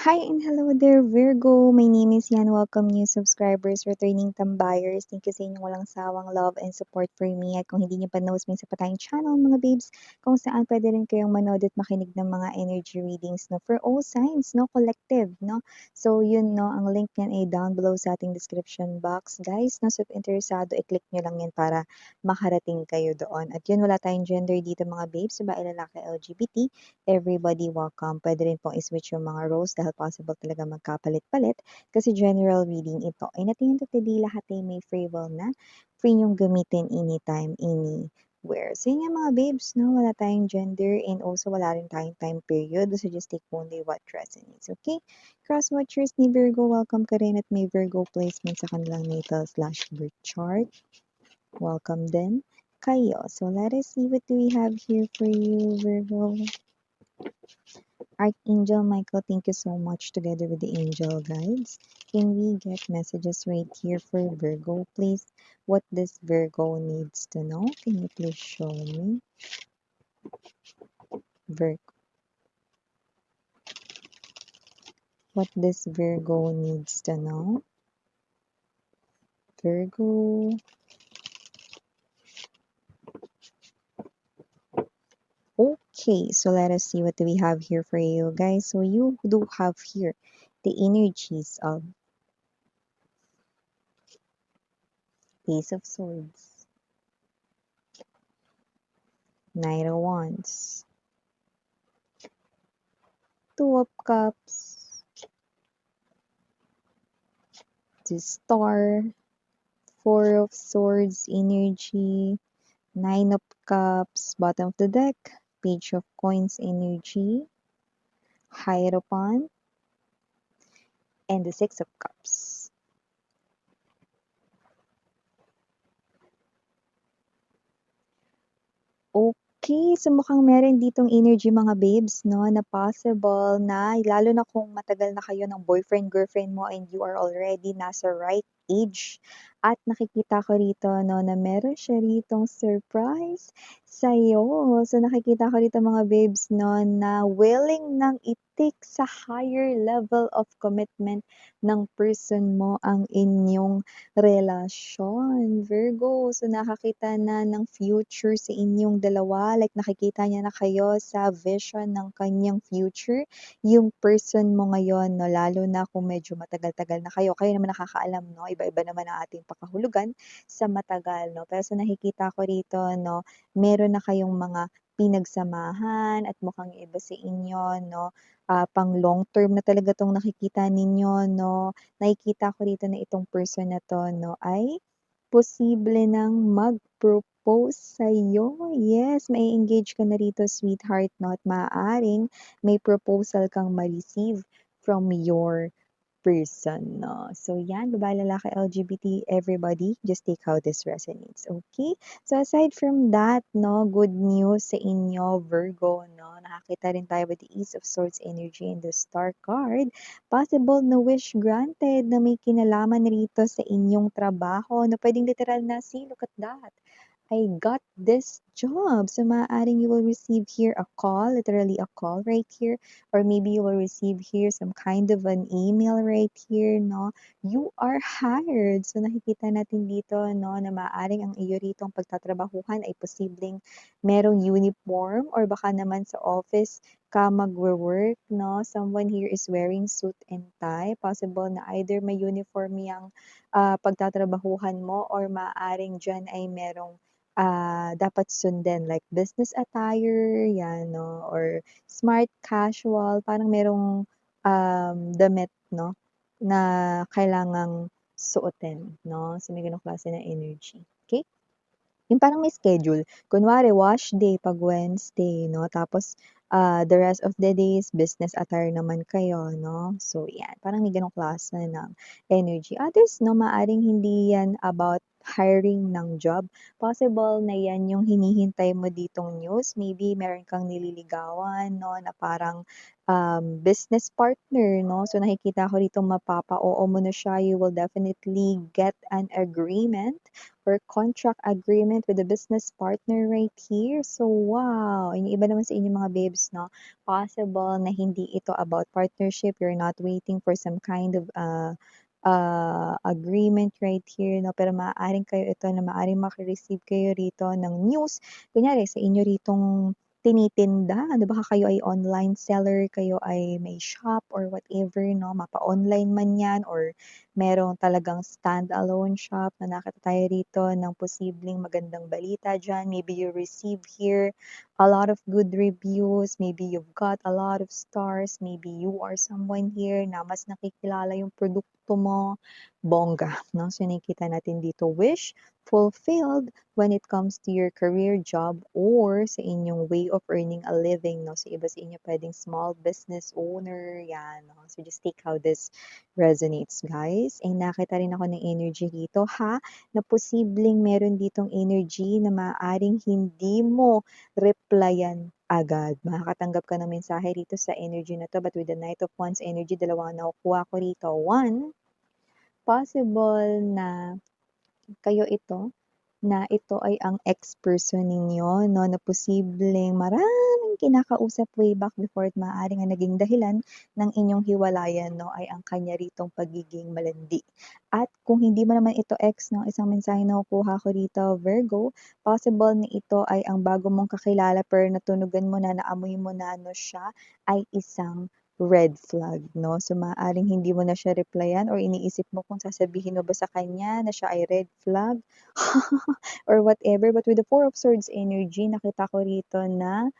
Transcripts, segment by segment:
Hi and hello there, Virgo. My name is Yan. Welcome new subscribers, returning tambayers. Thank you sa inyong walang sawang love and support for me. At kung hindi niyo pa knows sa patayong channel, mga babes, kung saan pwede rin kayong manood at makinig ng mga energy readings, no? For all signs, no? Collective, no? So, yun, no? Ang link niyan ay down below sa ating description box. Guys, no? So, if interesado, i-click nyo lang yan para makarating kayo doon. At yun, wala tayong gender dito, mga babes. Babae, lalaki, LGBT. Everybody welcome. Pwede rin pong i-switch yung mga roles dahil possible talaga magkapalit-palit kasi general reading ito ay natingin to today lahat ay may free will na free yung gamitin anytime, anywhere. So yun nga mga babes, no? Wala tayong gender and also wala rin tayong time period. So just take only what resonates, okay? Cross-watchers ni Virgo, welcome ka rin at may Virgo placement sa kanilang natal/birth chart. Welcome din kayo. So let us see what do we have here for you, Virgo. Archangel Michael, thank you so much together with the angel guides. Can we get messages right here for Virgo, please? What this Virgo needs to know? Can you please show me? Virgo. What this Virgo needs to know? Virgo. Okay, so let us see what do we have here for you guys. So you do have here the energies of Ace of Swords, Knight of Wands, Two of Cups, the Star, Four of Swords energy, Nine of Cups, bottom of the deck, Page of Coins energy, Hierophant, and the Six of Cups. Okay, so mukhang meron ditong energy mga babes, no, na possible na lalo na kung matagal na kayo ng boyfriend, girlfriend mo and you are already nasa right age. At nakikita ko rito, no, na meron siya ritong surprise sa'yo. So nakikita ko rito mga babes, no, na willing nang i-take sa higher level of commitment ng person mo ang inyong relasyon, Virgo. So nakakita na ng future sa inyong dalawa, like nakikita niya na kayo sa vision ng kanyang future, yung person mo ngayon, no, lalo na kung medyo matagal-tagal na kayo. Kayo naman nakakaalam, no, iba-iba naman ang ating pakahulugan sa matagal, no. Pero sa nakikita ko rito, no, meron na kayong mga pinagsamahan at mukhang iba sa inyo, no, pang long term na talaga tong nakikita ninyo, no. Nakikita ko rito na itong person na 'to 'no, ay posible ng mag-propose sa'yo. Yes, mai-engage ka na rito sweetheart 'no, at maaaring may proposal kang ma-receive from your person 'no. So 'yan, babae, lalaki, LGBT, everybody, just take how this resonates, okay? So aside from that 'no, good news sa inyo Virgo 'no, nakakita rin tayo with the Ace of Swords energy and the Star card. Possible na wish granted na may kinalaman rito sa inyong trabaho na puwedeng literal na, "See, look at that. I got this job." So maaaring you will receive here a call, literally a call right here, or maybe you will receive here some kind of an email right here, no? You are hired. So nakikita natin dito, no, na maaaring ang iyo ritong pagtatrabahuhan ay posibleng merong uniform or baka naman sa office ka magwo-work, no? Someone here is wearing suit and tie. Possible na either may uniform yang pagtatrabahuhan mo or maaaring diyan ay merong dapat sundin like business attire, yan 'no, or smart casual, parang merong, damit 'no, na kailangang suotin 'no. So, may gano'ng klase ng energy, okey? Yung parang may schedule. Kunwari wash day 'pag Wednesday 'no, tapos, the rest of the days business attire naman kayo 'no. So 'yan, parang may gano'ng klase ng energy. Others 'no, maaaring hindi 'yan about hiring ng job. Possible na 'yan yung hinihintay mo ditong news. Maybe meron kang nililigawan 'no, na parang, business partner 'no. So nakikita ko rito mapapa-oo mo na siya. You will definitely get an agreement or contract agreement with a business partner right here. So, wow! Yung iba naman sa inyo mga babes, no? Possible na hindi ito about partnership. You're not waiting for some kind of agreement right here, no? Pero maaaring kayo ito na maaaring makareceive kayo rito ng news. Kunyari, sa inyo ritong tinitinda, ano baka kayo ay online seller, kayo ay may shop or whatever, no? Mapa-online man yan or merong talagang stand-alone shop na nakita tayo rito ng posibleng magandang balita dyan. Maybe you receive here a lot of good reviews. Maybe you've got a lot of stars. Maybe you are someone here na mas nakikilala yung produkto mo. Bongga, no? So, nakikita natin dito, wish fulfilled when it comes to your career job or sa inyong way of earning a living, no? Sa iba sa inyo, pwedeng small business owner, yan, no? So, just take how this resonates, guys. And nakita rin ako ng energy dito, ha? Na posibleng meron ditong energy na maaaring hindi mo replyan agad. Makakatanggap ka ng mensahe rito sa energy na to, but with the Knight of Wands energy, dalawang nakukuha ko rito. One, possible na kayo ito, na ito ay ang ex-person ninyo, no, na posibleng maraming kinakausap way back before at maaaring ang naging dahilan ng inyong hiwalayan, no, ay ang kanya ritong pagiging malandi. At kung hindi mo naman ito ex, no, isang mensahe na nakukuha ko rito, Virgo, possible na ito ay ang bago mong kakilala pero natunugan mo na, naamoy mo na, no, siya ay isang red flag, no? So, maaaring hindi mo na siya replyan or iniisip mo kung sasabihin mo ba sa kanya na siya ay red flag or whatever. But with the Four of Swords energy, nakita ko rito na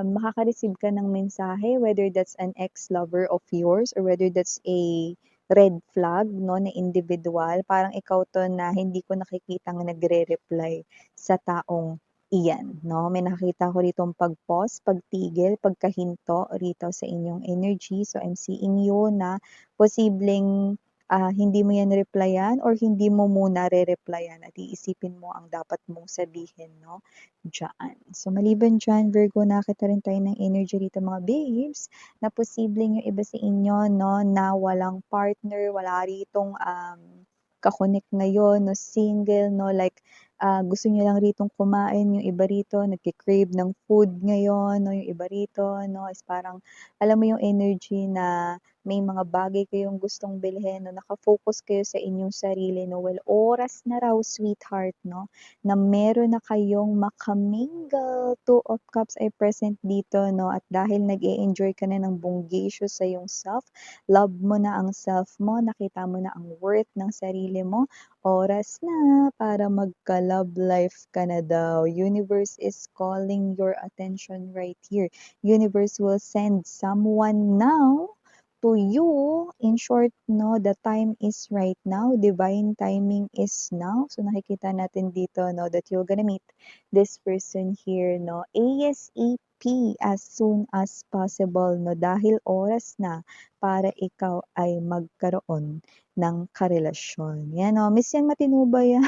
makaka-receive ka ng mensahe, whether that's an ex-lover of yours or whether that's a red flag, no, na individual. Parang ikaw to na hindi ko nakikitang nagre-reply sa taong iyan, no? May nakita ko rito pag-pause, pagtigil, pagkahinto rito sa inyong energy. So, I'm seeing you na posibleng hindi mo yan replyan or hindi mo muna re-replyan at iisipin mo ang dapat mong sabihin, no? Diyan. So, maliban diyan, Virgo, nakita rin tayo ng energy rito mga babes, na posibleng yung iba sa inyo, no, na walang partner, wala ritong kakonek ngayon, no, single, no, like, gusto niyo lang ritong kumain, yung iba rito, nagki-crave ng food ngayon, no, yung iba rito, no, is parang, alam mo yung energy na may mga bagay kayong gustong bilhin, no, nakafocus kayo sa inyong sarili, no, well, oras na raw, sweetheart, no, na meron na kayong makamingle. Two of Cups ay present dito, no? At dahil nag-e-enjoy ka na ng bonggacious sa iyong self, love mo na ang self mo, nakita mo na ang worth ng sarili mo, oras na para magka-love life ka na daw. Universe is calling your attention right here. Universe will send someone now to you. In short, no, the time is right now. Divine timing is now. So nakikita natin dito, no, that you're gonna meet this person here, no, ASAP, as soon as possible, no, dahil oras na para ikaw ay magkaroon ng karelasyon. Yan, no, miss yan, matino ba yan?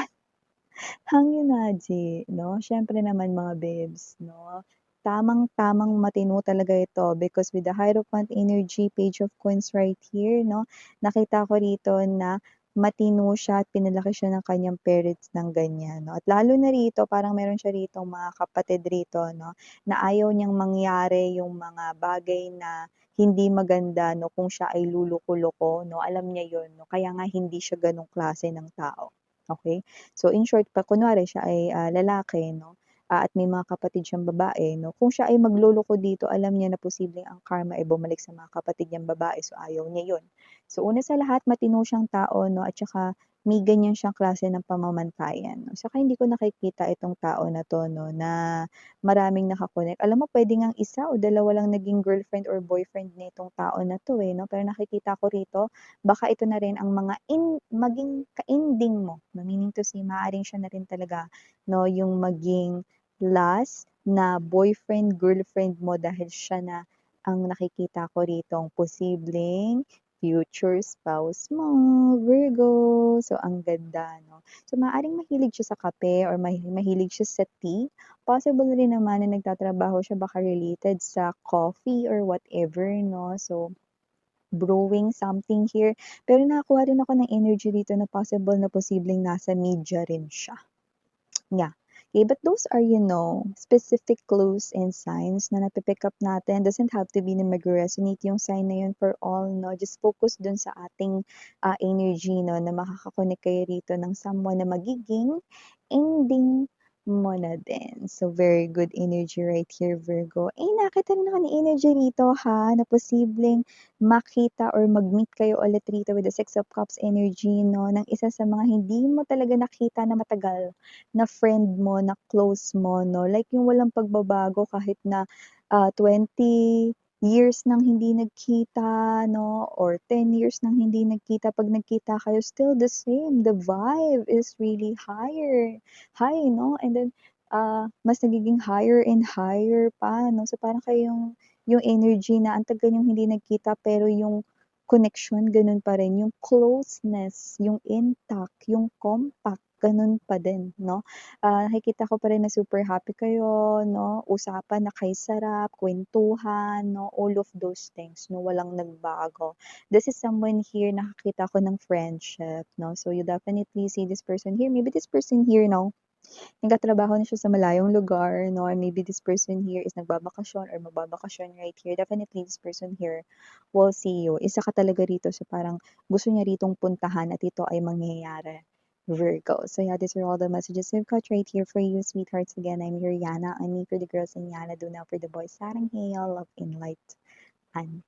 Hanginaji, 'no? Siyempre naman mga babes, 'no? Tamang-tamang matino talaga ito because with the Hierophant energy, Page of Coins right here, 'no? Nakita ko rito na matino siya at pinalaki siya ng kanyang parents ng ganyan, 'no? At lalo na rito, parang meron siya ritong mga kapatid rito, 'no? Na ayaw niyang mangyari yung mga bagay na hindi maganda, 'no? Kung siya ay luluko-loko, 'no? Alam niya yun, 'no? Kaya nga hindi siya ganong klase ng tao. Okay? So in short, pa kunwari siya ay lalaki, no, at may mga kapatid siyang babae, no, kung siya ay magloloko dito, alam niya na posibleng ang karma ay bumalik sa mga kapatid niyang babae, so ayaw niya yun. So una sa lahat, matino siyang tao, no, at saka may ganyan siyang klase ng pamamantayan, no. Saka hindi ko nakikita itong tao na 'to, no, na maraming naka-connect. Alam mo puwede ngang isa o dalawa lang naging girlfriend or boyfriend nitong tao na 'to, eh, 'no, pero nakikita ko rito baka ito na rin ang mga maging ka-ending mo, no, meaning to say maaaring siya na rin talaga, no, yung maging last na boyfriend, girlfriend mo dahil siya na ang nakikita ko ritong posibleng future spouse mo, Virgo. So, ang ganda, no? So, maaaring mahilig siya sa kape or mahilig siya sa tea. Possible rin naman na nagtatrabaho siya baka related sa coffee or whatever, no? So, brewing something here. Pero nakakuha rin ako ng energy dito na possible na posibleng nasa media rin siya. Yeah. Okay, but those are, specific clues and signs na napipick up natin. Doesn't have to be na mag-resonate yung sign na yun for all, no? Just focus dun sa ating energy, no? Na makakakonek kayo rito ng someone na magiging ending mo na din. So, very good energy right here, Virgo. Nakita rin ako ng energy rito, ha? Na posibleng makita or mag-meet kayo ulit rito with the Six of Cups energy, no? Ng isa sa mga hindi mo talaga nakita na matagal na friend mo, na close mo, no? Like yung walang pagbabago kahit na 20 years nang hindi nagkita, no? Or 10 years nang hindi nagkita. Pag nagkita kayo, still the same. The vibe is really high, no? And then, mas nagiging higher and higher pa, no? So parang kayong yung energy na ang tagal yung hindi nagkita pero yung connection ganun pa rin, yung closeness, yung intact, yung compact, ganun pa din, no? Nakikita ko pa rin na super happy kayo, no? Usapan na kay sarap, kwentuhan, no? All of those things, no? Walang nagbago. This is someone here, nakakita ko ng friendship, no? So you definitely see this person here. Maybe this person here, no? Nagtatrabaho na siya sa malayong lugar, no? Or maybe this person here is nagbabakasyon or magbabakasyon right here. Definitely this person here will see you. Isa ka talaga rito sa parang gusto niya ritong puntahan at ito ay mangyayari. Virgo. So yeah, these are all the messages I've got right here for you, sweethearts. Again, I'm your Yana. I'm me for the girls and Yana. Do now for the boys. Sarang hail, love and light. And